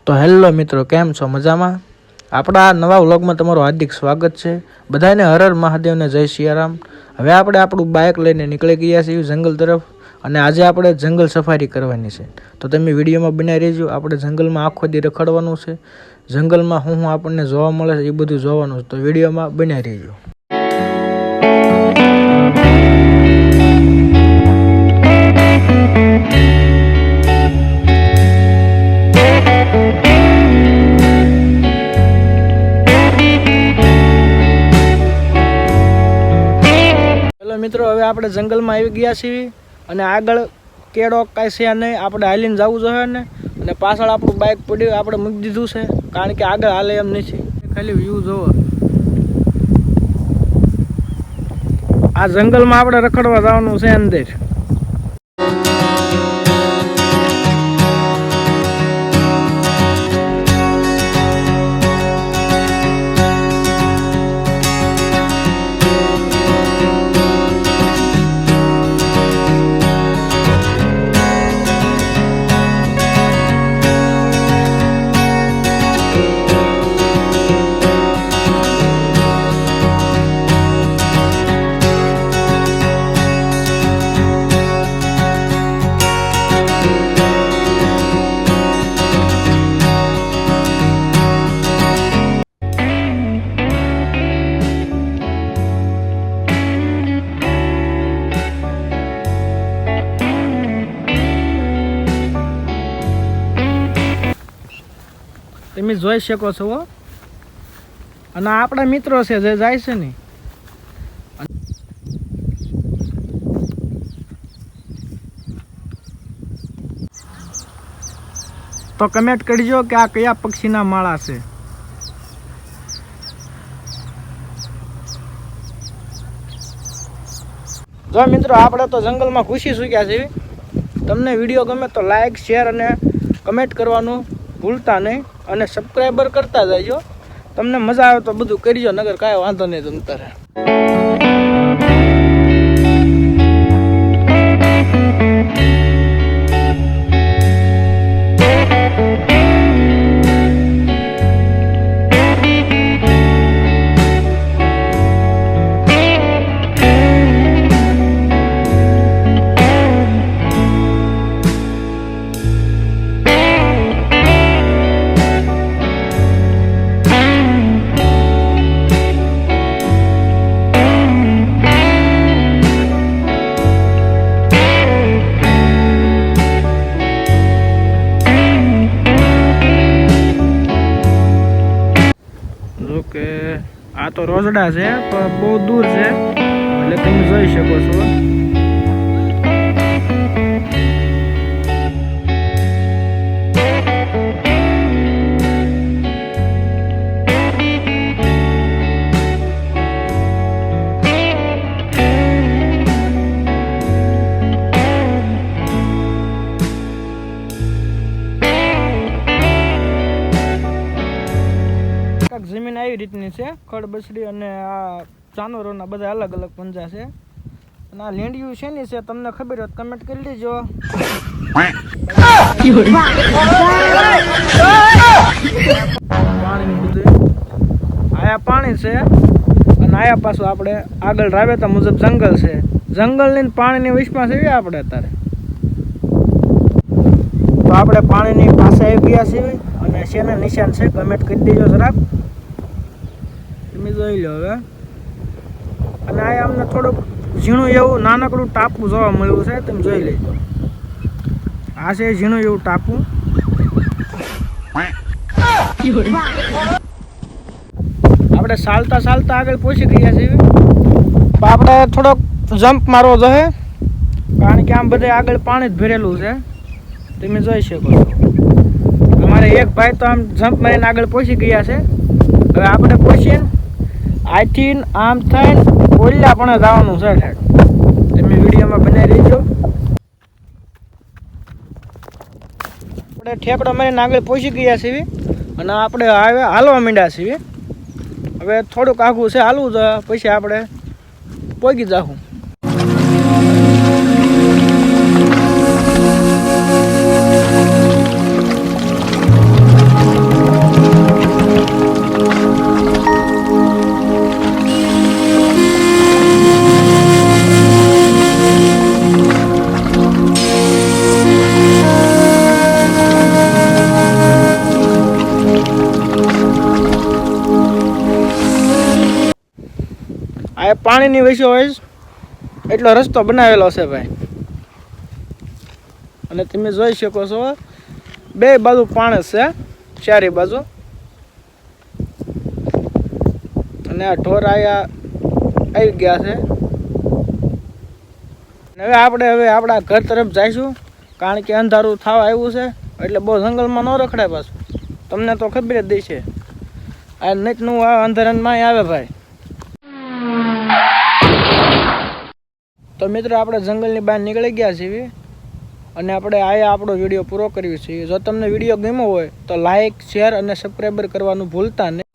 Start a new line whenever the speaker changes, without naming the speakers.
તો હેલો મિત્રો, કેમ છો? મજામાં? આપણા નવા વ્લોગમાં તમારું હાર્દિક સ્વાગત છે. બધાને હર હર મહાદેવને જય સિયારામ. હવે આપણે આપણું બાઇક લઈને નીકળી ગયા છીએ જંગલ તરફ, અને આજે આપણે જંગલ સફારી કરવાની છે. તો તમે વિડીયોમાં બનાવી રહેજો. આપણે જંગલમાં આખો દી રખડવાનું છે. જંગલમાં શું આપણને જોવા મળે છે એ બધું જોવાનું છે. તો વિડીયોમાં બનાવી રહેજો. મિત્રો, હવે આપણે જંગલમાં આવી ગયા છીએ અને આગળ કેળો કાંઈ છે નહીં. આપણે હાલીને જવું જોઈએ ને, અને પાછળ આપણું બાઇક પડ્યું આપણે મૂકી દીધું છે, કારણ કે આગળ હાલે એમ નથી. ખાલી વ્યૂ જોવો. આ જંગલમાં આપણે રખડવા જવાનું છે અંદર. તમે જોઈ શકો છો, અને આપણા મિત્રો છે જે જાય છે ને. તો કમેન્ટ કરજો કે આ કયા પક્ષીના માળા છે. જો મિત્રો, આપણે તો જંગલમાં ઘૂસી ચૂક્યા છીએ. તમને વિડીયો ગમે તો લાઈક, શેર અને કમેન્ટ કરવાનું ભૂલતા નહીં, અને સબસ્ક્રાઈબર કરતા જજો. તમને મજા આવે તો બધું કરજો, નગર કાંઈ વાંધો નહીં તમ તારે. કે આ તો રોજડા છે, પણ બહુ દૂર છે, એટલે તમે જોઈ શકો છો. જમીન આવી રીતની છે, ખડબસડી અને આ જાનવરોના બધા અલગ અલગ પંજા છે. અને આ લીંડિયું છે ને છે, તમને ખબર હોય કમેન્ટ કરી દેજો. પાણી બધું આયા પાણી છે, અને આયા પાછું આપણે આગળ રાબેતા મુજબ જંગલ છે. જંગલની પાણીની વિશમાં છે આપણે અત્યારે. તો આપણે પાણીની પાસે આવી ગયા છીએ, અને શેના નિશાન છે કમેન્ટ કરી દેજો જરાક. તમે જોઈ લો હવે. અને આ અમને થોડુંક ઝીણું એવું નાનકડું ટાપુ જોવા મળ્યું છે, તમે જોઈ લેજો. આ છે ઝીણું એવું ટાપુ. આપણે ચાલતા ચાલતા આગળ પહોંચી ગયા છીએ. આપણે થોડોક જમ્પ મારવો જોઈએ, કારણ કે આમ બધે આગળ પાણી જ ભરેલું છે, તમે જોઈ શકો છો. અમારે એક ભાઈ તો આમ જમ્પ મારીને આગળ પહોંચી ગયા છે. હવે આપણે પહોંચીને આથી આમ થઈને ઓલા પણ જવાનું છે. તમે વિડીયોમાં બનાવી રહેજો. આપણે ઠેકડો મારીને આગળ પહોંચી ગયા છીએ, અને આપણે હવે હાલવા માંડ્યા છીએ. હવે થોડુંક આઘું છે હાલવું છે, પછી આપણે પહોંચી જાઉં. આ પાણીની વચ્ચે હોય એટલો રસ્તો બનાવેલો છે ભાઈ. અને તમે જોઈ શકો છો બે બાજુ પાણી છે, ચારે બાજુ. અને આ ઢોર આયા આવી ગયા છે. હવે આપણા ઘર તરફ જઈશું, કારણ કે અંધારું થવા આવ્યું છે. એટલે બહુ જંગલમાં ન રખડાય પાછું, તમને તો ખબર જ દઈ છે. આ નેટનું આ અંધારામાં આવે ભાઈ. તો મિત્રો આપણે જંગલની બહાર નીકળી ગયા છીએ અને આપણે આયા આપણો વિડીયો પૂરો કર્યો છે. જો તમને વિડીયો ગમ્યો હોય તો લાઇક, શેર અને સબસ્ક્રાઈબર કરવાનું ભૂલતા નહીં.